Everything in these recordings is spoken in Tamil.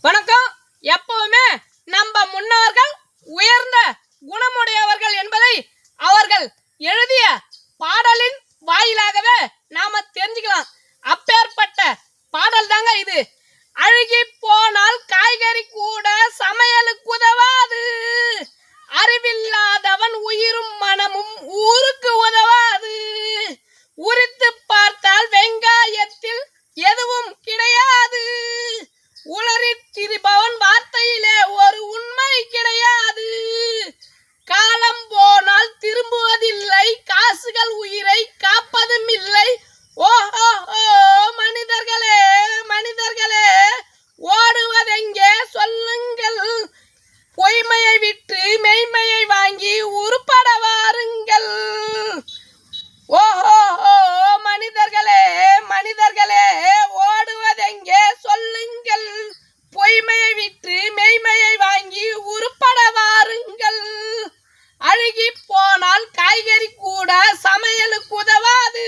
வணக்கம். எப்பவுமே நம்ம முன்னோர்கள் உயர்ந்த குணமுடையவர்கள் என்பதை அவர்கள் எழுதிய பாடலின் வாயிலாகவே நாம தெரிஞ்சுக்கலாம். அப்பேற்பட்ட பாடல் தாங்க இது. அழுகி போனால் காய்கறி கூட சமையலுக்கு உதவாது, அறிவில்லாதவன் உயிரும் மனமும் ஊருக்கு உதவாது, உரித்து பார்த்தால் வெங்காயத்தில் எதுவும் கிடையாது, உளறி திரிபவன் வார்த்தையிலே ஒரு உண்மை கிடையாது, காலம் போனால் திரும்புவதில்லை, காசுகள் உயிரை காப்பதும் இல்லை. ஓஹோ மனிதர்களே மனிதர்களே, ஓடுவதெங்கே சொல்லுங்கள், பொய்மையை விட்டு மெய்மையை வாங்கி உருப்பட வாருங்கள். ஓஹோ மனிதர்களே மனிதர்களே, ஓடுவதெங்கே சொல்லுங்கள், பொய்மையை விட்டு மெய்மையை வாங்கி உருப்பட வாருங்கள். அழுகி போனால் காய்கறி கூட சமையலுக்கு உதவாது,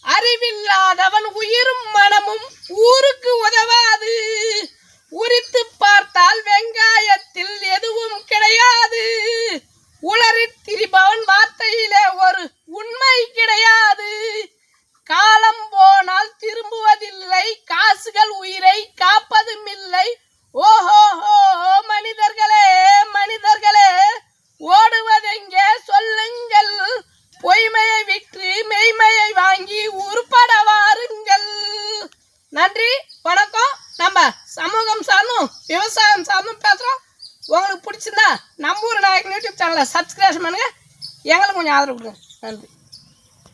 அறிவில்லாதவன் உயிரும் மனமும் ஊருக்கு உதவாது, உரித்து பார்த்தால் வெங்காயத்தில் எதுவும் கிடையாது, உளறி திரிபவன் வார்த்தையிலே ஒரு உண்மை கிடையாது, காலம் போனால் திரும்புவதில்லை, காசுகள் உயிரை காப்பதும் இல்லை. ஓஹோ மனிதர்களே மனிதர்களே, ஓடுவதெங்கே சொல்லுங்கள், பொய்மையை விற்று மெய்மையை வாங்கி உருப்பட வாருங்கள். நன்றி, வணக்கம். நம்ம சமூகம் சார்ந்தும் விவசாயம் சார்ந்தும் பேசுகிறோம். உங்களுக்கு பிடிச்சிருந்தா நம்ம ஊர் நாயக்கன் யூடியூப் சேனலை சப்ஸ்கிரைப் பண்ணுங்க, எங்களுக்கு கொஞ்சம் ஆதரவு கொடுங்க. நன்றி.